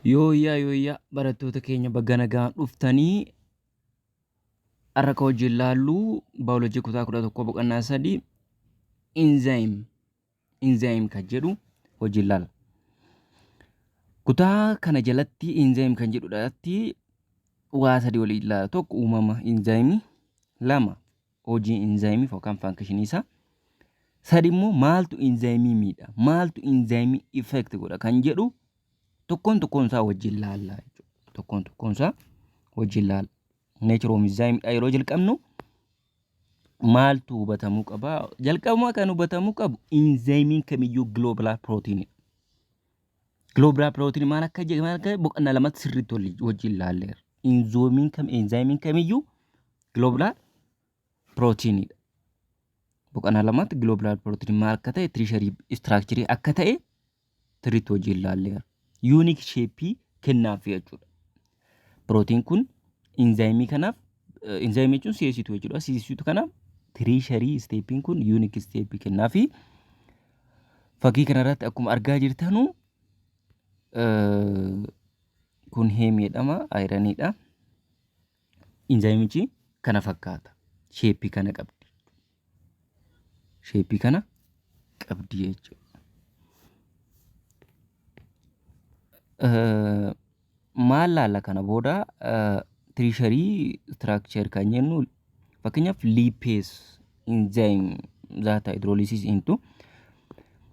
Yooyyaa barattoota keenya baga nagaan dhuftanii har'a kan hojii ilaalluu baayoloojii kutaa 11 boqonnaa 3 inzaayim kan jedhu hojii ilaalla. Kutaa kana jalatti inzaayim kan jedhudhaatti waa sadii waliin ilaalla. Tokko uumama inzaayimii, lama hojii inzaayimii yookaan faankishinii isaa, sadi immoo maaltu inzaayimii miidha, maaltu inzaayimii effect godha kan jedhu tokkoon isaa wajjin ilaalla jechuudha. Tokkoon isaa wajjin ilaalla. Nature of enzyme yeroo jalqabnu maaltu hubatamuu qaba? Jalqabuma kan hubatamuu qabu enzymiin kamiyyuu global protein. Global protein maal akka boqonnaa lamatti sirriitti wajjin ilaalleera. Enzymiin kamiyyuu global protein. Boqonnaa lamatti global protein maal akka ta'e, tertiary structure akka ta'e sirriitti wajjin ilaalleera. Unique shape kennaaf jechuudha. Protein kun enzyme kanaaf enzyme jechuun si'eessituu jechuudha. Si'eessituu kanaaf tertiary steppiin kun unique step kennaafi fakkii kanarratti akkuma argaa jirtanu kun heem jedhama, ayiraniidha. Enzymichi kana fakkaata. Shape kana qabdi. Shape kana qabdi jechuudha. Maal laalla kana booda tertiary structure kan jennu fakkeenyaaf lipase enzyme that hydrolysis into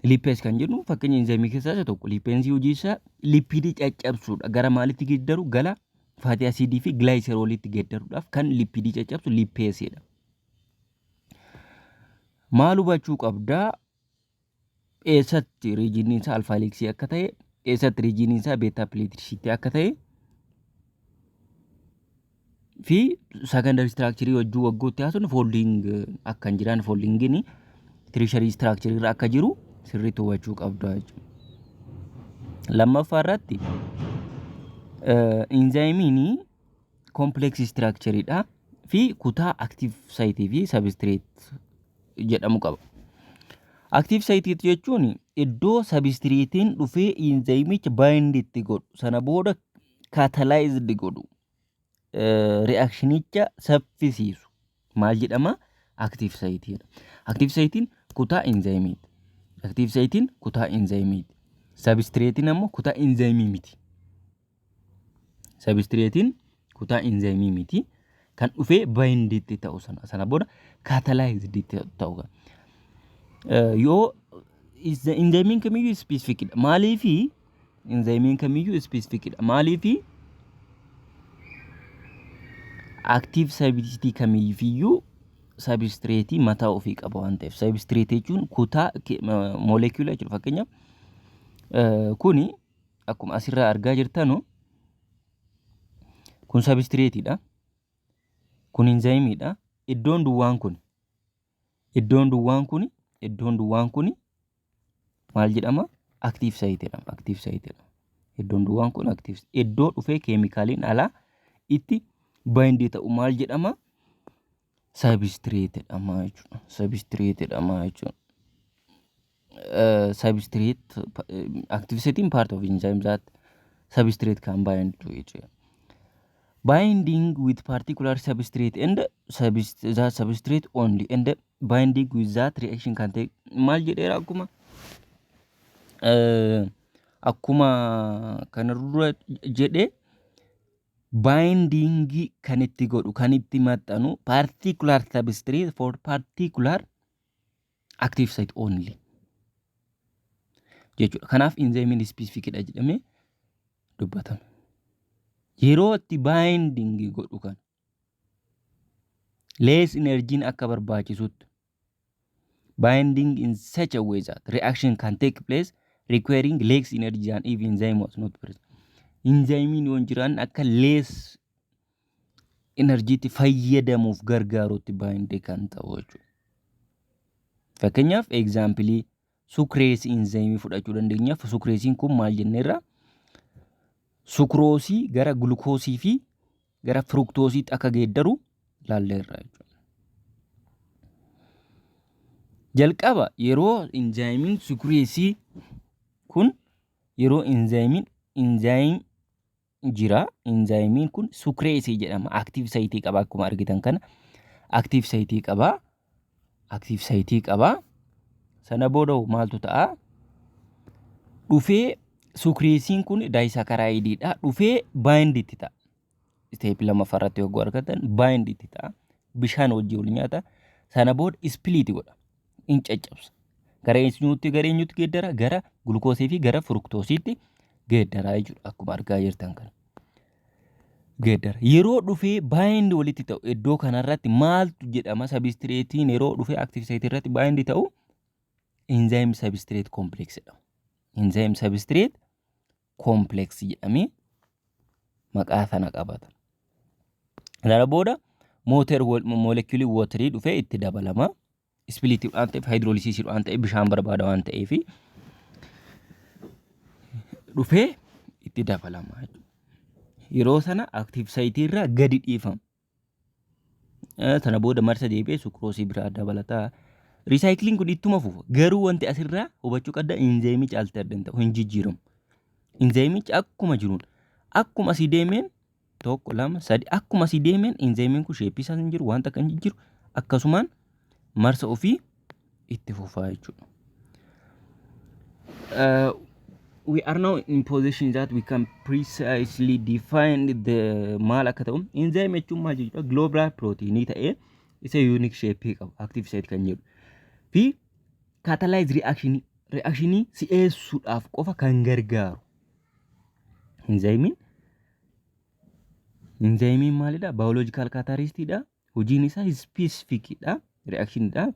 lipase kan jennu fakkeenya enzyme keessaa isa tokko. Lipase hojii isaa lipidii caccabsuudha. Gara maalitti geeddaru? Gara fatty acidii fi glycerolitti geeddaruudhaaf kan lipidii caccabsu lipaseedha. Maal hubachuu qabdaa? Eessatti riijiniin isaa alpha heliksii akka ta'e, eessatti riijiniin isaa beeta pleetishiitii akka ta'e fi secondary structure wajjin waggootti haasofnu folding akka hin jiraan, foldingin tertiary structure irra akka jiru sirriitti hubachuu qabda jechuudha. Lammaffaa irratti enzymiin complex structureidha fi kutaa active site fi substrate jedhamu qaba. Active site jechuun iddoo substratein dhufee enzymicha bind itti godhu sana booda catalyzed godhu reactionicha saffisiisu maal jedhama? Active site. Active sitein kutaa enzymiiti. Active sitein kutaa enzymiiti. Substratein ammoo kutaa enzymii miti. Substratein kutaa enzymii miti. Kan dhufee bind itti ta'u sana booda catalyzed itti ta'u. Yoo enzymiin kamiyyuu specificidha. Maaliifi enzymiin kamiyyuu specificidha. Maaliifi active substrate kamiyyuu substrate mataa ofii qaba waan ta'eef. Substrate jechuun kutaa molecule jechuudha. Fakkeenyaaf kuni akkuma asirraa argaa jirtanu kun substrateidha. Kun enzymidha. Iddoon duwwaan kun maal jedhama? Active site jedhama. Active site jedhama. Iddoon duwwaan kun active. Iddoo dhufee keemikaaliin alaa itti bind ta'u maal jedhama? Substrate jedhama jechuudha. Substrate jedhama jechuudha. Substrate active site part of enzyme that substrate can bind to jechuudha. Binding with particular substrate and that substrate only and binding with that reaction can take maal jedheera akkuma kana dura jedhe binding kan itti godhu kan itti maxxanu particular substrate for particular active site only jechuudha. Kanaaf enzymiin specificidha jedhamee dubbatama. Yeroo itti binding godhu kan less energy akka barbaachisutti binding in such a way that reaction can take place requiring less energy than if enzyme was not present. Enzymiin yoo jiraan akka less energy fayyadamuuf gargaarutti bind kan ta'u jechuudha. Fakkeenyaaf example sucrase enzyme fudhachuu dandeenya. Sucrasiin kun maal jenneerra? Sucroosii gara glukoosii fi gara fructoosiitti akka geeddaru laalleerra jechuudha. Jalqaba yeroo enzymiin sucrasii kun yeroo enzyme jira. Inzaayimiin kun sukreesii jedhama. Aktiif sayitii qaba akkuma argitan kana. Aktiif sayitii qaba. Aktiif sayitii qaba. Sana booda maaltu ta'a? Dhufee sukreesiin kun daayisaakaraayidiidha. Dhufee baayindiitti ta'a. Isteep lamaffaarratti yogguu argatan baayindiitti ta'a. Bishaan wajjin wal nyaata. Sana booda ispiliitii godha. In caccabsa. Gara eenyuutti geeddara? Gara gulukoosii fi gara furuktoosiitti geeddara jechuudha. Akkuma argaa jirtan kana. Geeddara. Yeroo dhufee baay'inni walitti ta'u iddoo kanarratti maaltu jedhama? Sabistireetiin yeroo dhufee aktiif sayitii irratti baay'inni ta'u enzaayim sabistireet koompileeks jedhama. Enzaayim sabistireet koompileeks jedhamee maqaa sana qabata. Sana booda moolekiyulii wootarii dhufee itti dabalama. Ispiliitii waan ta'eef haayidroolisiisii waan ta'eef bishaan barbaada waan ta'eef dhufee itti dabalama. Yeroo sana aktiif sayitii irraa gadi dhiifama. Sana booda marsa deebi'ee sukroosii biraa dabalataa. Risaayikiliin kun ittuma fufa. Garuu wanti asirraa hubachuu qabda enzaayimichi alternate ta'u hin jijjiiramu. Enzaayimichi akkuma jiruun akkuma asii deemeen 1 2 3 akkuma asii deemeen enzaayimiin kun sheeppii isaa hin jiru wanta kan jijjiiru akkasumaan marsa ofii itti fufaa jechuudha. We are now in position that we can precisely define the maal akka ta'u. Enzyme jechuun maal jechuudha? Global protein ta'ee isa unique shape qaba. Active site kan jedhu. Fi catalyze reaction si'eessuudhaaf qofa kan gargaaru. Enzyme maalidha? Biological catalystidha. Hojiin isaa specific dha. Reaction dha.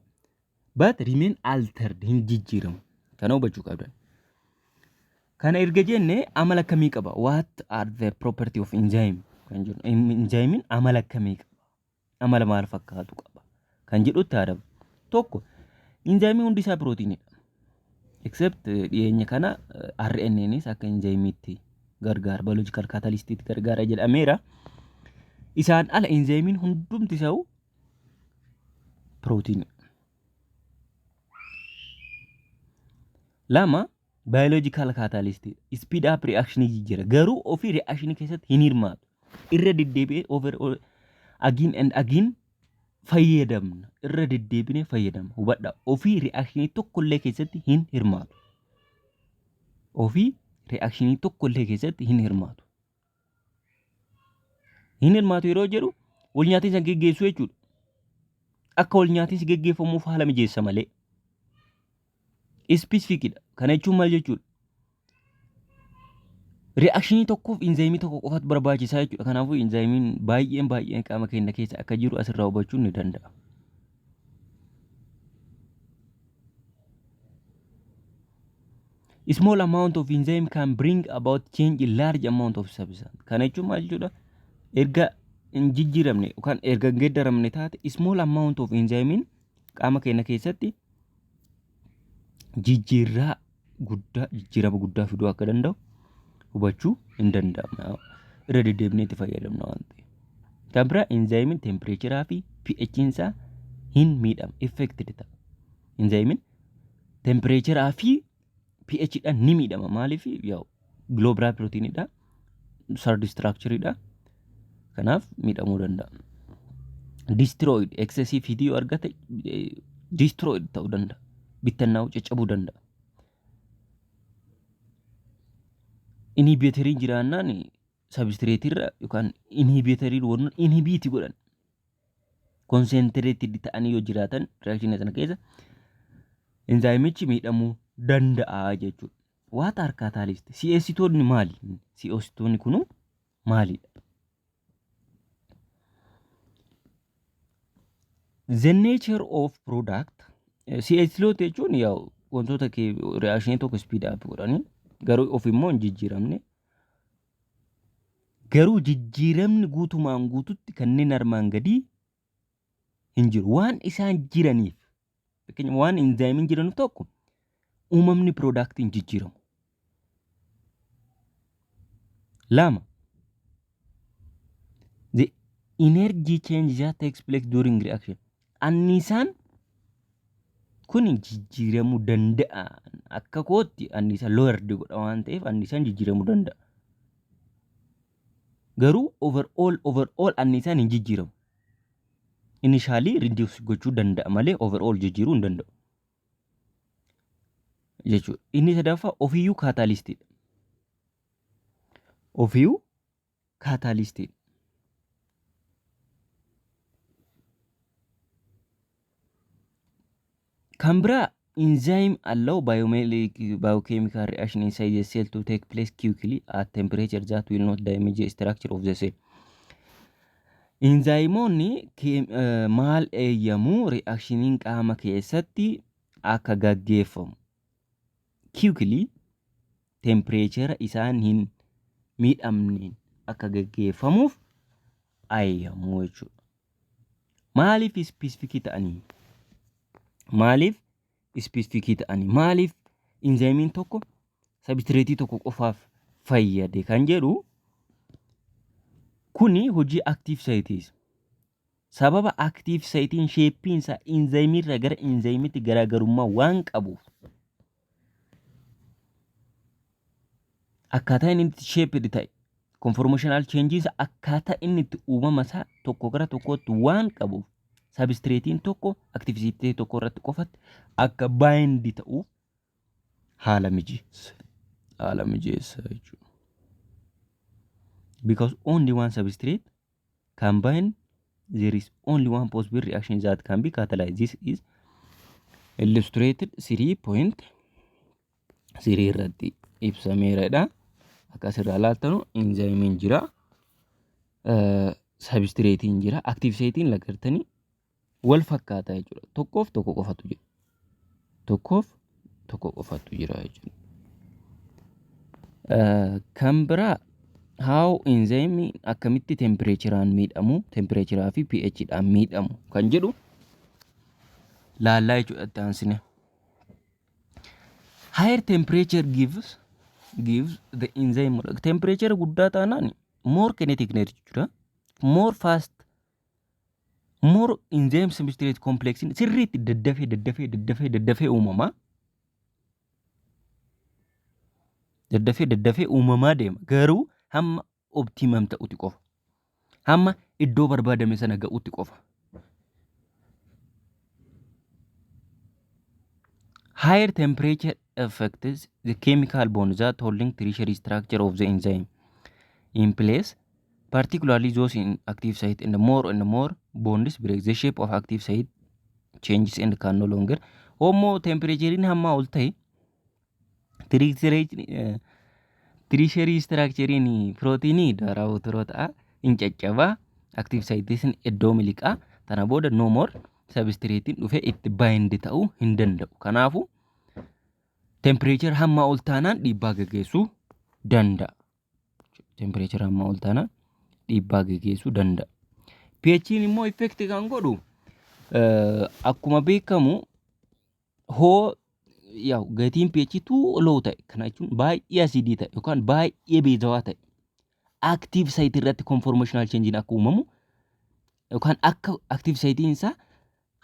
But remain altered hin jijjiiramu. Kana hubachuu qabdan. Kana erga jenne amala akkamii qaba? What are the property of enzyme? Kan jedhu enzyme amala akkamii qaba? Amala maal fakkaatu qaba? Kan jedhutti haadha. Tokko enzyme hundi isaa proteinidha. Except dhiyeenya kana RNAnis akka enzymeetti gargaara, biological catalystiitti gargaara jedhameera. Isaan ala enzyme hundumti isaa protein. Lama biological catalyst speed up reaction jijjiira. Garuu ofii reaction keessatti hin hirmaatu. Irra deddeebi'ee over again and again fayyadamna. Irra deddeebinee fayyadamna. Hubadhaa. Ofii reaction tokkollee keessatti hin hirmaatu. Ofii reaction tokkollee keessatti hin hirmaatu. Hin hirmaatu yeroo jedhu wal nyaatinsa geggeessuu jechuudha. Akka wal nyaatinsi geggeeffamuuf haala mijeessa malee. Specificidha. Kana jechuun maal jechuudha? Reaction tokkoof enzyme tokko qofatu barbaachisaa jechuudha. Kanaafuu enzyme baay'een qaama keenya keessa akka jiru asirraa hubachuun ni danda'a. A small amount of enzyme can bring about change in large amount of substance. Kana jechuun maal jechuudha? Erga hin jijjiiramne yookaan erga hin geeddaramne taate small amount of enzyme qaama keenya keessatti jijjiirama guddaa fiduu akka danda'u hubachuu hin danda'amna. Irra deddeebinee itti fayyadamna waan ta'eef. Kan biraa enzyme temperature fi pH isaa hin miidhamu. Affected ta'a. Enzyme temperature fi pH dhaan ni miidhama. Maaliif? Yaa'u global protein dha. Third structure dha. Kanaaf miidhamuu danda'a. Destroyed excessive heat yoo argate destroyed ta'uu danda'a. Bittannaa'u caccabuu danda'a. Inhibitorii jiraannaan substrate irra yookaan inhibitorii warra inhibiti godhan concentrated ta'anii yoo jiraatan reaction sana keessa enzymichi miidhamuu danda'a jechuudha. What are catalyst? Si'eessitoonni maali? Si'eessitoonni kun maalidha? The nature of product si'eessitoota jechuun yaa wantoota reaction tokko speed up godhanii garuu of immoo hin jijjiiramne. Garuu jijjiiramni guutumaan guututti kanneen armaan gadii hin jiru. Waan isaan jiraniif fakkeenyaaf waan enzyme jiraniif tokko uumamni product hin jijjiiramu. Lama the energy change that takes place during reaction. Annisaan kun jijjiiramuu danda'a. Akka kootti annisaan lowered godha waan ta'eef annisaan jijjiiramuu danda'a. Garuu overall anniisaan hin jijjiiramu. Initially reduce gochuu danda'a malee overall jijjiiruu hin danda'u. Jechuudha. Inni sadaffaa ofiyyuu kaataalistiidha. Ofiyyuu kaataalistiidha. Kan biraa enzyme allow biochemical reaction inside the cell to take place quickly at temperature that will not damage the structure of the cell. Enzymoonni maal eeyyamu reactioniin qaama keessatti akka gaggeeffamu quickly temperature isaan hin miidhamneen akka gaggeeffamuuf eeyyamu jechuudha. Maaliif specific ta'anii? Maaliif specific ta'anii? Maaliif enzymiin tokko substrate tokko qofaaf fayyade kan jedhu kuni hojii active siteis. Sababa active sitein shapeinsa enzyme irra gara enzymiitti garaagarummaa waan qabuuf akkaataa inni itti shaped ta'e conformational changes akkaataa inni itti uumama isaa tokko gara tokkootti waan qabuuf substratein tokko active site tokko irratti qofatti akka bind ta'uuf haala mijeessa jechuudha. Because only one substrate can bind, there is only one possible reaction that can be catalyzed. This is illustrated 3.3 irratti ibsameeradha. Akkasirraa laaltanu enzymiin jira, substratein jira, active sitein lagartanii wal fakkaataa jechuudha. Tokkoof tokko qofatu jira. Tokkoof tokko qofatu jira jechuudha. Kan biraa how enzyme akkamitti temperatureaan miidhamu, temperaturaa fi pH dhaan miidhamu kan jedhu laallaa jechuudha taansine. Higher temperature gives the enzyme temperature guddaa taanaan more kinetic energy jechuudha. More fast, more enzyme substrate complex sirriitti daddafee uumamaa. Daddafee uumamaa deema. Garuu hamma optimum ta'utti qofa. Hamma iddoo barbaadame sana ga'utti qofa. Higher temperature affects the chemical bonds that holding tertiary structure of the enzyme in place, particularly those in active site. And the more bonds break, the shape of active site changes and can no longer. Homo temperature in hamma ol ta'e tertiary structure in protein darah uturota in caccaba active site in iddoo miliqaa tana booda no more substrate dhufe itti bind ta'uu hin danda'u. Kanaafu temperature hamma ol taanaan dhiibbaa gaggeessuu danda'a. Temperature hamma ol taanaan dhiibbaa gaggeessuu danda'a. pH immoo effect kan godhu akkuma beekamu hoo yaw gatiin pH too low ta'e kana jechuun baay'ee acidii ta'e yookaan baay'ee beezawaa ta'e active site irratti conformational change akka uumamu yookaan akka active site isaa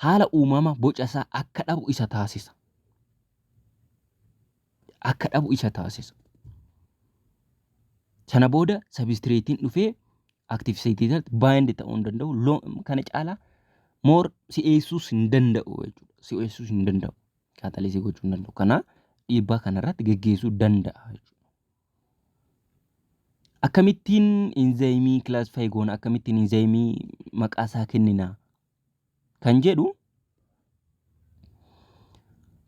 haala uumama boca isaa akka dhabu isa taasisa. Akka dhabu isa taasisa. Sana booda substrate dhufee active site irratti bind ta'uu hin danda'u. Kana caalaa more si'eessuus hin danda'u jechuudha. Si'eessuus hin danda'u. Catalysis gochuu hin danda'u. Kana dhiibbaa kanarratti gaggeessuu danda'a jechuudha. Akkamittiin enzyme classify goona, akkamittiin enzyme maqaa isaa kennina kan jedhu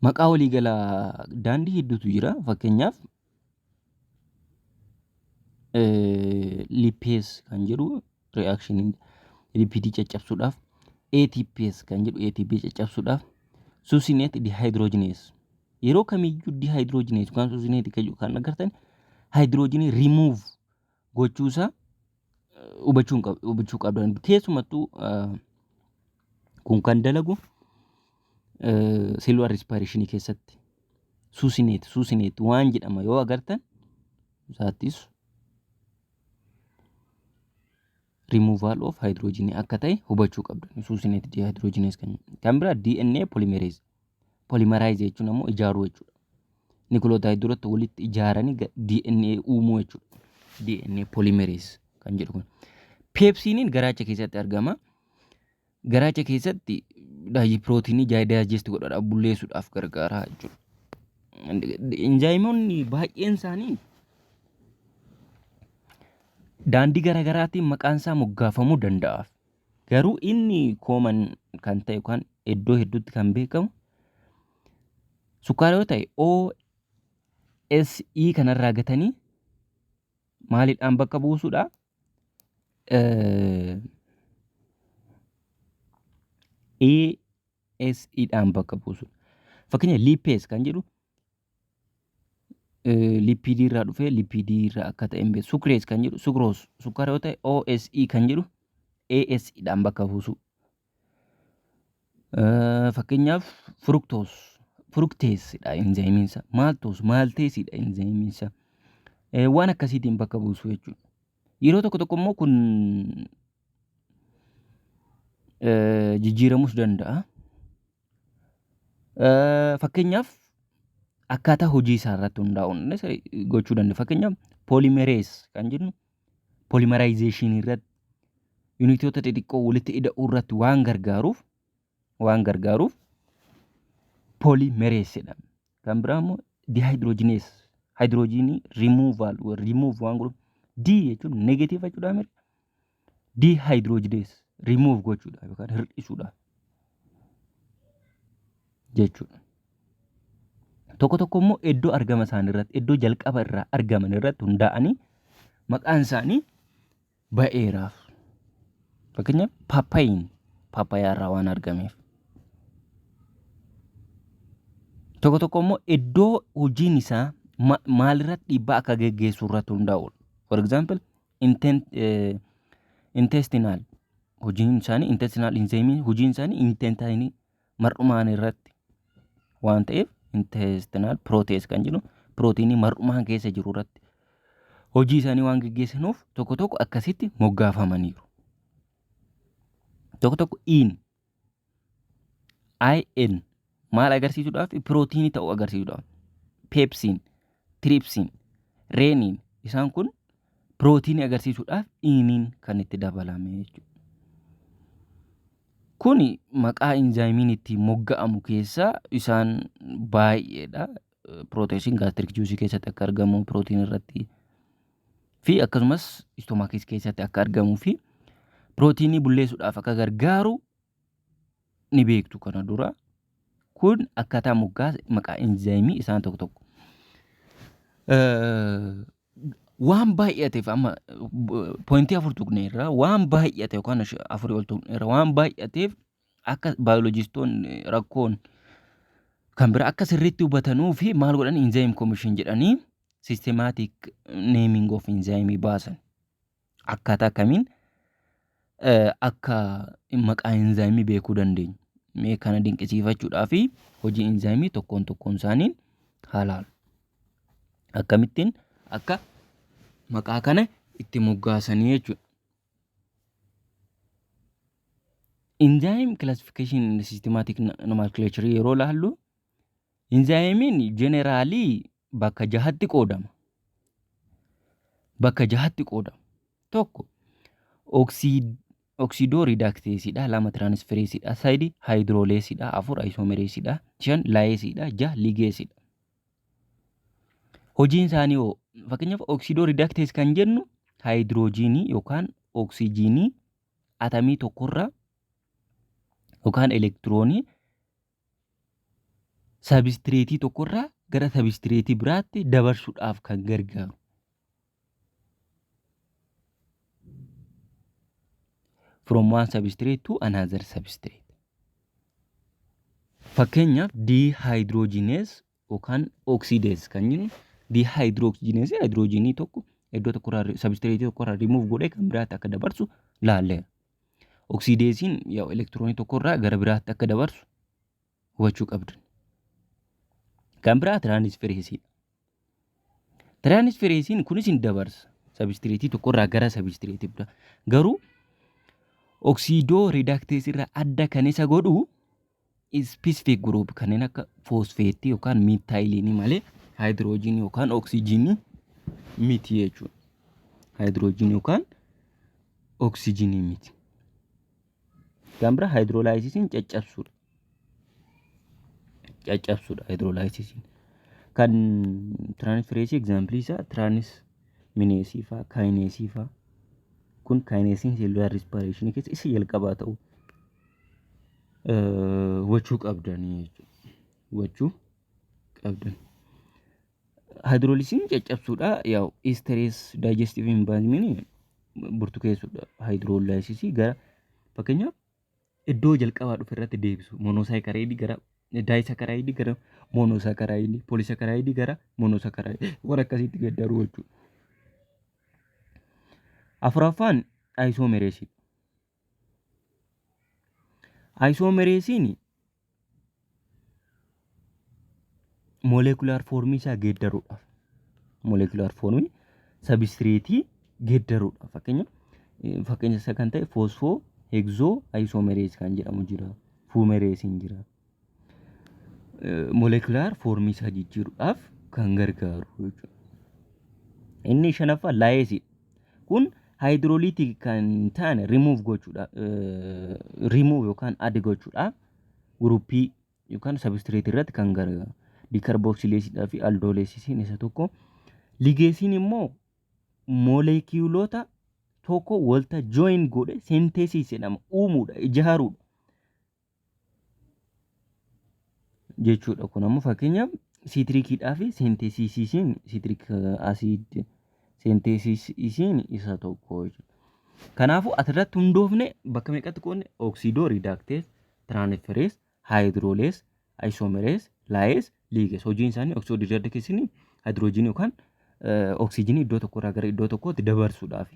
maqaa waliigalaa daandii hedduutu jira. Fakkeenyaaf lipase kan jedhu reaction lipidii caccabsuudhaaf, ATPase kan jedhu ATP caccabsuudhaaf, succinate dehydrogenase yeroo kamiyyuu dehydrogenase kan succinate kan agartan hydrogen remove gochuusa hubachuu qabdan. Keessumattuu kun kan dalagu cellular respiration keessatti succinate waan jedhama yoo agartan isaatis removal of hydrogen akka ta'e hubachuu qabdan. Succinate dehydrogenase kan biraa DNA polymerize jechuun ammoo ijaaruu jechuudha. Nucleotide duratti walitti ijaaranii DNA uumuu jechuudha. DNA polymerase kan jedhu kun. Peepsiiniin garaacha keessatti argama. Garaacha keessatti pirootiinii daayijeesti godhadhaaf bulleessuudhaaf gargaara jechuudha. Inzaayimoonni baay'een isaanii daandii garaagaraatiin maqaan isaa moggaafamuu danda'a. Garuu inni kooman kan ta'e yookaan iddoo hedduutti kan beekamu sukkaara yoo ta'e OSE kanarraa gatanii maaliidhaan bakka buusuudha? ASEdhaan bakka buusuudha. Fakkeenya liipees kan jedhu lipiidii irraa dhufee lipiidii irraa akka ta'e hin beeku. Sukrees kan jedhu sukroos sukkaara yoo ta'e OSE kan jedhu ASEdhaan bakka buusu. Fakkeenyaaf frukteesidha inzaayimiinsa. Maalteesidha inzaayimiinsa. Waan akkasiitiin bakka buusu jechuudha. Yeroo tokko immoo kun jijjiiramuus danda'a. Fakkeenyaaf akkaataa hojii isaa irratti hundaa'uun gochuu danda'a. Fakkeenyaaf poolimerees kan jennu poolimaraayizeeshinii irratti yuunitoota xixiqqoo walitti hidhuu irratti waan gargaaruuf poolimerees jedhama. Kan biraa immoo dihaayidiroojinees haayidiroojinii rimuuv waan godhuuf jechuun neegatiiva jechuudha. Dihaayidiroojinees rimuuv gochuudha yookaan hir'isuudha jechuudha. Tokko immoo iddoo argama isaanii irratti iddoo jalqaba irraa argaman irratti hundaa'anii maqaan isaanii ba'eeraaf. Fakkeenyaaf paappaayyaa irraa waan argameef. Tokko immoo iddoo hojiin isaa maalirratti dhiibbaa akka geggeessu irratti hundaa'udha. For example intestinal hojiin isaanii intestinal inzaayimii hojiin isaanii intestinii mar'umaan irratti waan ta'eef intestinal protease kan jedhu pirootiinii mar'umaan keessa jiru irratti hojii isaanii waan geggeessanuuf tokko akkasitti moggaafamaniiru. Tokko in maal agarsiisuudhaaf pirootiinii ta'uu agarsiisuudhaaf. Peepsiin, tiriipsiin, reeniin isaan kun pirootiinii agarsiisuudhaaf iniin kan itti dabalame jechuudha. Kuni maqaa inzaayimiin itti mogga'amu keessaa isaan baay'eedha. Pirooteesiin gaastirik juusii keessatti akka argamu pirootiinii irratti fi akkasumas istoomaakis keessatti akka argamuu fi pirootiinii bulleessuudhaaf akka gargaaru ni beektu kana dura. Kun akkaataa moggaa maqaa inzaayimii isaan tokko. Waan baay'ateef amma poointii 4 tuqneerra waan baay'ate yookaan 4 ol tuqneerra waan baay'ateef akka baayoloojistoonni rakkoon kan biraa akka sirriitti hubatanuu fi maal godhan inzaayim koomishin jedhanii systematic naming of inzaayimii baasan. Akkaataa kamiin akka maqaa inzaayimii beekuu dandeenya. Mee kana dinqisiifachuudhaa fi hojii inzaayimii tokkoon isaaniin haalaan akkamittiin akka maqaa kana itti moggaasanii jechuudha. Enzyme classification in systematic nomenclature yeroo laallu enzymiin generaalii bakka jahatti qoodama. Tokko oxidoo reductaseidha, 2 transfereesidha, 3 hydroleesidha, 4 isomereesidha, 5 laayeesidha, 6 ligeesidha. Hojiin isaanii hoo fakkeenyaaf oxidoo reductase kan jennu haayidroojinii yookaan oksijiinii atamii tokkorraa yookaan elektiroonii sabistireetii tokkorraa gara sabistireetii biraatti dabarsuudhaaf kan gargaaru. From one substrate to another substrate. Fakkeenyaaf dihydrogenase yookaan oxidase kan jennu dihydrogenase hydrogenii tokko iddoo tokkorraa substrate tokkorraa remove godhee kan biraatti akka dabarsu laalleera. Oxidasiin yaa elektiroonii tokkorraa gara biraatti akka dabarsu hubachuu qabdu. Kan biraa transfereesiidha. Transfereesiin kunis hin dabarsa substrate tokkorraa gara substrate biraa. Garuu oxidoo reductase irraa adda kan isa godhu specific group kanneen akka fosfeetii yookaan miitaayilinii malee hydrogen yookaan oxygen miti jechuudha. Hydrogen yookaan oksijiinii miti. Kan biraa haayidroolaayisiisiin caccabsuudha. Haayidroolaayisiisiin. Kan tiraansfereesii egzaampilii isaa tiraansmineesii fa'aa kaayineesii fa'aa. Kun kaayineesiin seelular rispaareeshinii keessa isa jalqabaa ta'u wachuu qabdanii jechuudha. Wachuu qabdan. Haayidroolisiin caccabsuudha. Yaa'u isterees daayijesቲቭ enzaayimiin burtukeessuudha. Haayidroolaayisisii gara fakkeenyaaf iddoo jalqabaa dhufe irratti deebisu. Monosaakaraayidii gara daayisakaraayidii gara monosaakaraayidii, poolisaakaraayidii gara monosaakaraayidii warra akkasiitti gaddaruu jechuudha. Afuraffaan aayisoomereesii. Aayisoomereesiin moolekulaar foormii isaa geeddaruudhaaf. Moolekulaar foormii sabistireetii geeddaruudhaaf. Fakkeenya isa kan ta'e foosfoo hegzoo aayisoomerees kan jedhamu jira. Fuumereesiin jira. Moolekulaar foormii isaa jijjiiruudhaaf kan gargaaru jechuudha. Inni shanaffaa laayeesiidha. Kun haayidrooliitii kan ta'an rimuuf gochuudhaaf yookaan adda gochuudhaaf guruppii yookaan sabistireetii irratti kan gargaaru. Dikarboksileesiidhaa fi aldooleesisiin isa tokko. Ligeesiin immoo moolekiilota tokko walta jooyin godhe senteesii jedhama uumuudha ijaaruudha jechuudha. Kun ammoo fakkeenyaaf siitirikiidhaa fi senteesisiin siitirik asiid senteesisiin isa tokko jechuudha. Kanaafuu asirratti hundoofne bakka meeqatti qoodne oksidoo riidaktees, tiraansferees, haayidroolees, aayisoomerees, laayees, liigees. Hojiin isaanii oksidoo riidakteesiin haayidroojinii yookaan oksijiinii iddoo tokkorraa gara iddoo tokkootti dabarsuudhaaf.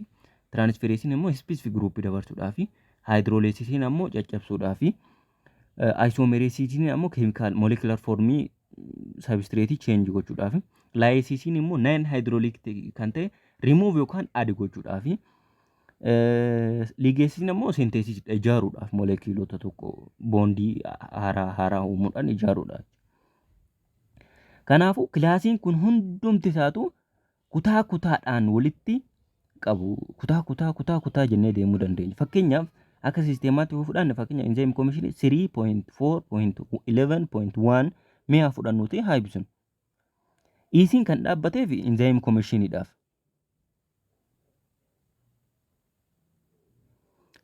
Tiraansfereesiin immoo ispeesifik guruppii dabarsuudhaaf. Haayidrooleesisiin ammoo caccabsuudhaaf. Aayisoomereesiin ammoo keemikaal moolekulaar foormii sabistireetii cheenji gochuudhaaf. Laayeesiin immoo naan haayidrooliik kan ta'e rimuuf yookaan adi gochuudhaaf. Liigeesiin immoo senteesii ijaaruudhaaf moolekiilota tokko boondii haaraa uumuudhaan ijaaruudhaaf. Kanaafuu kilaasiin kun hundumti isaatu kutaa kutaadhaan walitti qabu. Kutaa jennee deemuu dandeenya. Fakkeenyaaf akka siisteemaatti yoo fudhanne fakkeenya enzaayim koomishinii 3.4.11.1 mi'a fudhannuuti haa ibsinu. Isiin kan dhaabbateef enzaayim koomishiniidhaaf.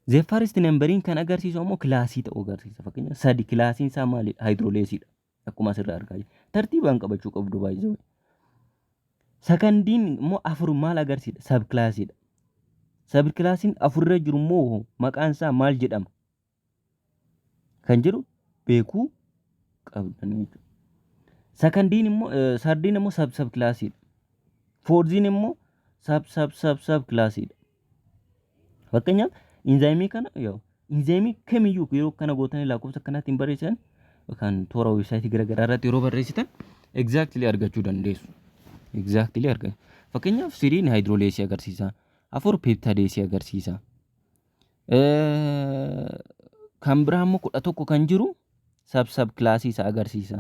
The first numberiin kan agarsiisu ammoo kilaasii ta'uu agarsiisa. Fakkeenyaaf 3 kilaasiin isaa maalidha? Haayidrooleesiidha. Akkuma asirraa argaa jirra. Tartiibaan qabachuu qabdu baay'ee. Sekandiin immoo 4 maal agarsiisa? Sabkilaasiidha. Sabkilaasiin 4 irra jiru immoo maqaan isaa maal jedhama? Kan jedhu beekuu qabdanii jechuudha. Sekandiin immoo sardiin immoo sabkilaasiidha. Foorziin immoo sabkilaasiidha. Fakkeenyaaf enzaayimii kana enzaayimii kamiyyuu yeroo kana gootanii lakkoofsa akkanaatiin barreessan yookaan toora weebsaayitii garaagaraa irratti yeroo barreessitan exactly argachuu dandeessu. Fakkeenyaaf 3 haayidrooleesii agarsiisa. 4 peeptaadeesii agarsiisa. Kan biraa immoo 11 kan jiru sabkilaasii isaa agarsiisa.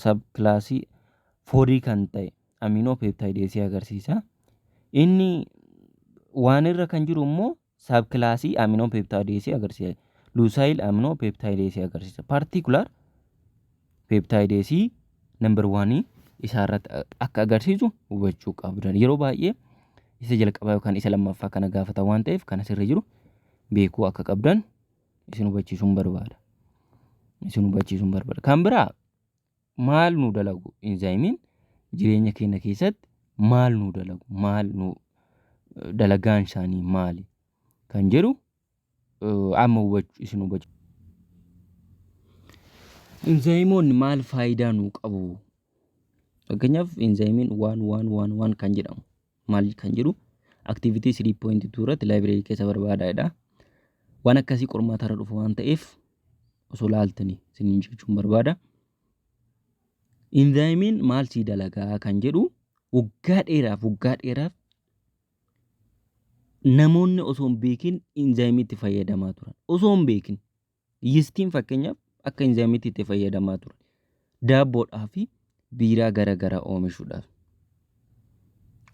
Sabkilaasii 4 kan ta'e aminoo peeptaadeesii agarsiisa. Inni waan irra kan jiru immoo sabkilaasii aminoo peeptaadeesii agarsiisa. Luusaayil aminoo peeptaadeesii agarsiisa. Paartikular peeptaadeesii nambar 1 isaarratti akka agarsiisu hubachuu qabdan. Yeroo baay'ee isa jalqabaa yookaan isa lammaffaa kana gaafatan waan ta'eef kan asirra jiru beekuu akka qabdan isin hubachiisuun barbaada. Kan biraa maal nu dalagu enzaayimiin jireenya keenya keessatti maal nu dalagu? Maal nu dalagaan isaanii maali? Kan jedhu amma isin hubachiisu. Enzaayimoonni maal faayidaa nuu qabu? Fakkeenyaaf enzaayimiin 1 kan jedhamu maal kan jedhu aktivitii 3.2 irratti laayibireerii keessa barbaadaadha. Waan akkasii qormaata irra dhufu waan ta'eef osoo laaltanii isiniin jechuun barbaada. Enzaayimiin maal sii dalagaa kan jedhu waggaa dheeraaf namoonni osoo hin beekin enzaayimiitti fayyadamaa turan. Osoo hin beekin yistiin fakkeenyaaf akka enzaayimiitti itti fayyadamaa turan. Daabboodhaa fi biiraa garaagaraa oomishuudhaaf.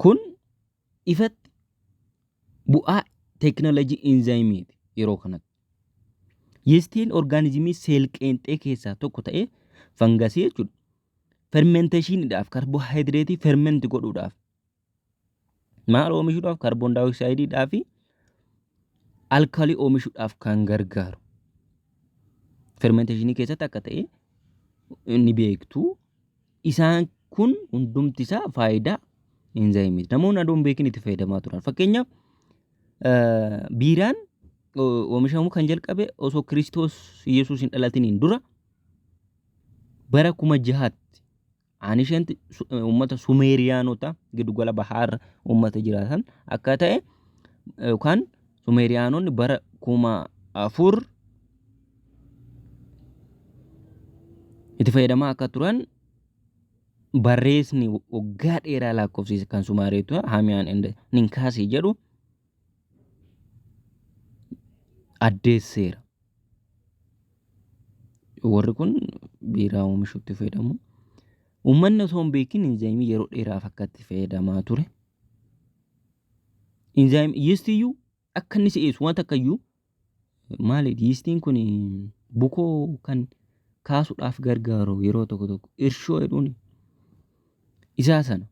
Kun ifatti bu'aa teekinooloojii inzaayimiiti yeroo kanatti. Yeestiin orgaanizimii seel qeenxee keessaa tokko ta'ee fangasii jechuudha. Fermenteeshiniidhaaf kaarboohayidireetii fermenti godhuudhaaf maal oomishuudhaaf kaarboon daayoksaayidii fi alkaalii oomishuudhaaf kan gargaaru. Fermenteeshinii keessatti akka ta'e ni beektu. Isaan kun hundumti isaa faayidaa inzaayimiiti. Namoonni adoon beekin itti fayyadamaa turan. Fakkeenyaaf biiraan oomishamuu kan jalqabe osoo Kiristoos Yesuus hin dhalatiniin dura bara 6,000tti aanishenti uummata Sumeeriyaanota giddugala bahaarra uummata jiraatan akka ta'e yookaan Sumeeriyaanonni bara 4,000 itti fayyadamaa akka turan barreessni waggaa dheeraa lakkoofsiise kan Sumaareetu Haamiyaan Ninkaasii jedhu addeesseera. Warri kun biiraa oomishuutti fayyadamu. Uummanni osoo hin beekin inzaayimii yeroo dheeraaf akka itti fayyadamaa ture. Inzaayimii yiistiyyuu akka inni si'eessu wanta akkayyuu maali yiistiin kun bukoo kan kaasuudhaaf gargaaru yeroo tokko tokko irshoo jedhuun isaa sana.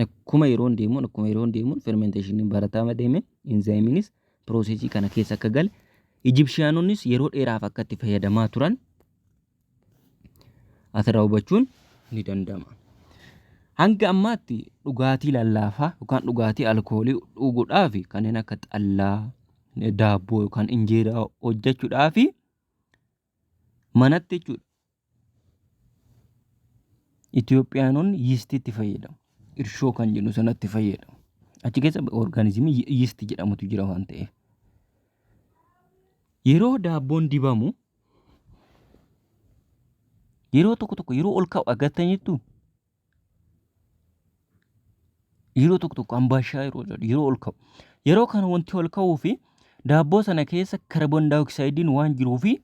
Akkuma yeroon deemuun fermenteeshiniin barataa deeme inzaayimiinis piroosesii kana keessa akka gale Ijipshiyaanonnis yeroo dheeraaf akka itti fayyadamaa turan asirraa hubachuun ni danda'ama. Hanga ammaatti dhugaatii lallaafaa yookaan dhugaatii alkoolii dhuguudhaaf kanneen akka xallaa, daabboo yookaan injeeraa hojjechuudhaaf manatti jechuudha. Itoophiyaanonni yiistiitti fayyadamu. Irshoo kan jennu sanatti fayyadamu. Achi keessa orgaanizimii yiistii jedhamutu jira waan ta'eef. Yeroo daabboon dibamu yeroo tokko yeroo ol ka'u agartaniittu yeroo tokko ambaashaa yeroo ol ka'u yeroo kana wanti ol ka'uu fi daabboo sana keessa kaarboon daayoksaaydiin waan jiruu fi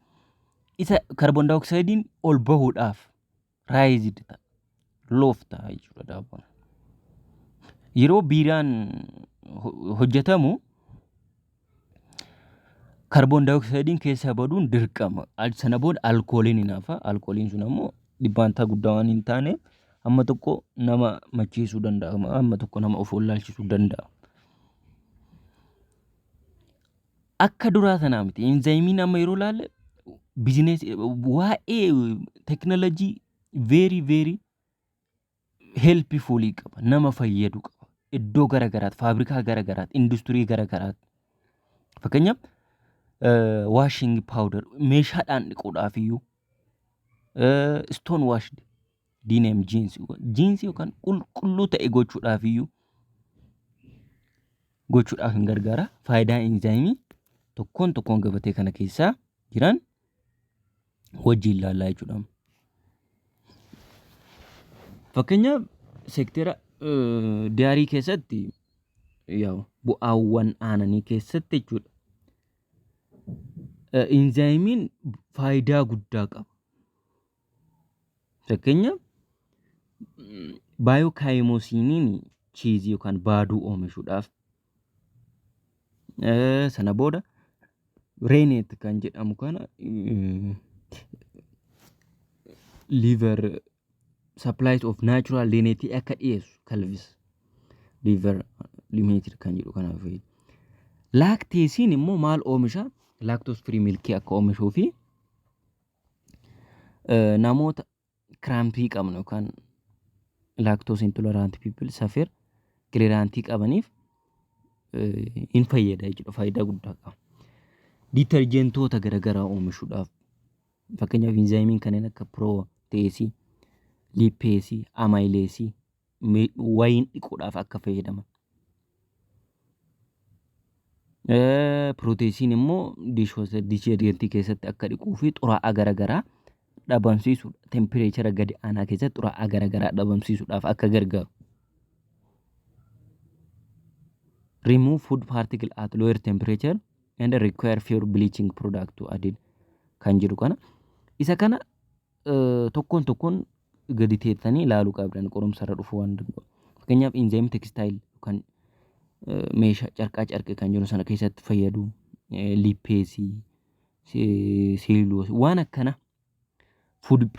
isa kaarboon daayoksaaydiin ol bahuudhaaf raayizid ta'a loof ta'a jechuudha daabboon. Yeroo biiraan hojjetamu kaarboon daayoksaaydiin keessaa baduun dirqama. Sana booda alkooliin hin hafa. Alkooliin sun ammoo dhibbaantaa guddaa waan hin taane amma tokko nama macheessuu danda'a. Amma tokko nama of wallaalchisuu danda'a. Akka duraa sanaa miti. Inzaayimiin amma yeroo ilaalle bizineesii waa'ee teekinooloojii very helpful qaba. Nama fayyadu qaba. Iddoo garagaraatti, faabrikaa garagaraatti, industirii garagaraatti. Fakkeenyaaf washing powder meeshaadhaan dhiquudhaaf iyyuu stone washed denim jeans yookaan qulqulluu ta'e gochuudhaaf iyyuu gochuudhaaf hin gargaara. Faayidaa inzaayimii tokkoon gabatee kana keessaa jiran wajjin ilaallaa jechuudha. Fakkeenyaaf seektera diyaarii keessatti bu'aawwan aananii keessatti jechuudha. Inzaayimiin faayidaa guddaa qaba. Fakkeenyaaf baayookaayimoosiiniin chiizii yookaan baaduu oomishuudhaaf sana booda reeneet kan jedhamu kana liver supplies of natural lineetii akka dhiyeessu kalvis liver limited kan jedhu kanaaf. Laakteesiin immoo maal oomisha? Lactose free milkii akka oomishuu fi namoota kiraampii qaban yookaan lactose intolerant people safir kiliiraantii qabaniif in fayyada jechuudha. Faayidaa guddaa qaba. Diiterjentoota garaagaraa oomishuudhaaf fakkeenyaaf inzaayimiin kanneen akka pirooteesii, lipeesii, amaayileesii wayiin dhiquudhaaf akka fayyadaman. Pirooteesiin immoo diisheeriyentii keessatti akka dhiquu fi xuraa'aa garaagaraa dhabamsiisuudha. Tempireechara gadi aanaa keessatti xuraa'aa garaagaraa dhabamsiisuudhaaf akka gargaaru. Remove food particle at lower temperature and require fewer bleaching product to added kan jedhu kana. Isa kana tokkoon gadi teessanii ilaaluu qabdan qorumsarra dhufuu waan danda'u. Fakkeenyaaf inzaayim tekstaayil yookaan meeshaa carqee kan jiru sana keessatti fayyadu, lipeesii, seeluloosii waan akkana food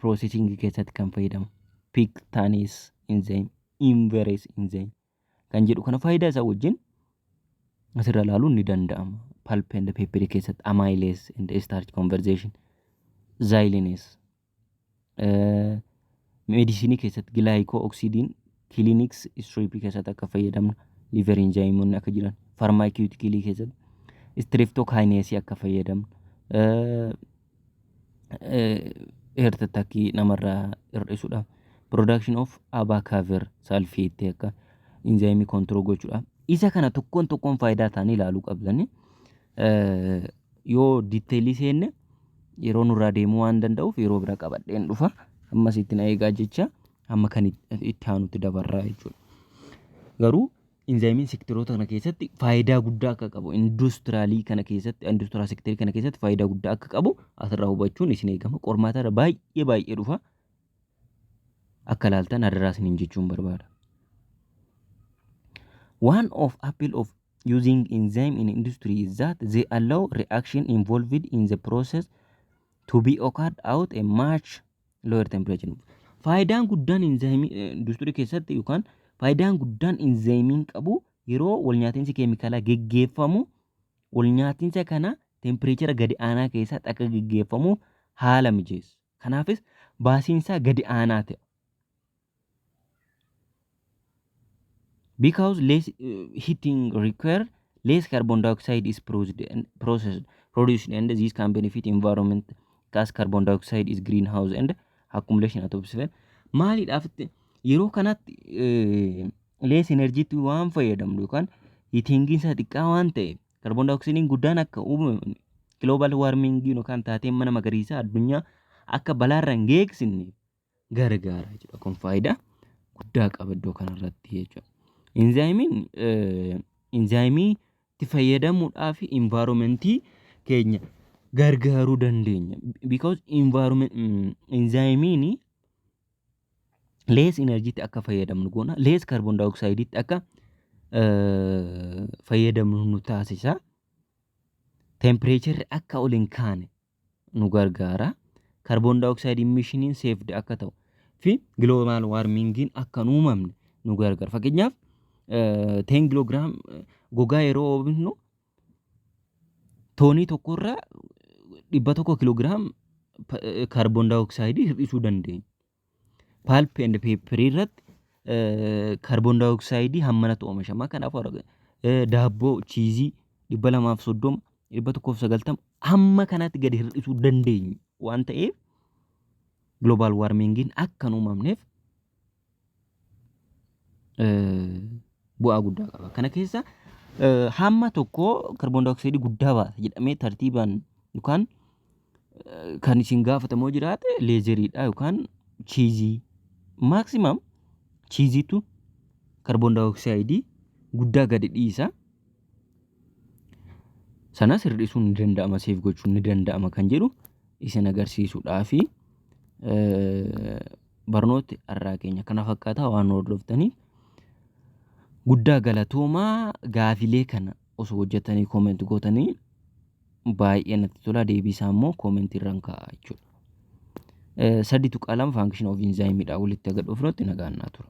processing keessatti kan fayyadamu pectinase enzyme, inverase enzyme kan jedhu kana faayidaa isaa wajjin asirra ilaaluun ni danda'ama. Pulp and paper keessatti amylase and starch conversion, xylinase, medisinii keessatti glycooxidine clinics strip keessatti akka fayyadamnu, liver enzyme akka jiran, pharmaceutical keessatti streptokinase akka fayyadamnu, hertatakii namarraa hir'isuudhaaf, production of abacaver sulfate akka enzyme control gochuudhaaf. Isa kana tokkoon faayidaa isaanii ilaaluu qabdani. Yoo detailii seenne yeroo nurraa deemuu waan danda'uuf yeroo bira qabadheen dhufa. Ammas itti na eegaa jecha amma kan itti aanutti dabarraa jechuudha. Garuu enzymiin sektoroota kana keessatti faayidaa guddaa akka qabu, industiriaalii kana keessatti, industiriyaal sektarii kana keessatti faayidaa guddaa akka qabu asirraa hubachuun isin eegama. Qormaata baay'ee dhufa. Akka ilaaltan adaraa isiniin jechuun barbaada. One of appeal of using enzyme in industry is that they allow reaction involved in the process to be occurred out a much lower temperature. Faayidaan guddaan enzyme industry keessatti yookaan faayidaan guddaan enzymiin qabu yeroo walnyaatinsi keemikaalaa geggeeffamu walnyaatinsa kana temperature gadi aanaa keessatti akka geggeeffamu haala mijeessa. Kanaafis baasiinsaa gadi aanaa ta'a. Because less heating required, less carbon dioxide is produced and this can benefit environment as carbon dioxide is greenhouse and accumulation atmosphere. Maaliidhaaf yeroo kanatti less energy waan fayyadamnu yookaan heatingiin isaa xiqqaa waan ta'eef carbon dioxide guddaan akka uumamu global warming yookaan taateen mana magariisaa addunyaa akka balaarra hin geessifne gargaara jechuudha. Kun faayidaa guddaa qaba iddoo kanarratti jechuudha. Enzyimii itti fayyadamuudhaaf environmentii keenya gargaaruu dandeenya. Because enzyimiin less energy akka fayyadamnu goona, less carbon dioxide akka fayyadamnu nu taasisa. Temperature akka ol hin kaane nu gargaara. Carbon dioxide emission saved akka ta'u fi global warming akka hin uumamne nu gargaara. Fakkeenyaaf 10 kiloogiraam gogaa yeroo oomishnu toonii tokkorraa 100 kiloogiraam carbon dioxide hir'isuu dandeenya. Pulp and paper irratti carbon dioxide hammanatu oomishama. Kanaafuu daabboo chiizii 230 190 hamma kanatti gadi hir'isuu dandeenya waan ta'eef global warming akka hin uumamneef bu'aa guddaa qaba. Kana keessa hamma tokko carbon dioxide guddaa baasa jedhamee tartiibaan yookaan kan isin gaafatamoo jiraate leezeriidha yookaan chiizii. Maximum chiiziitu carbon dioxide guddaa gadi dhiisa. Sanas hir'isuun ni danda'ama, seef gochuun ni danda'ama kan jedhu isin agarsiisuudhaafi barnooti har'aa keenya kana fakkaataa waan hordoftaniif guddaa galatoomaa. Gaafilee kana osoo hojjetanii kooment gootanii baay'ee natti tola. Deebii isaa immoo koomentii irraan kaa'aa jechuudha. 3 tuqaa 2 function of enzyme dha walitti agadhuufnutti nagaan naa tura.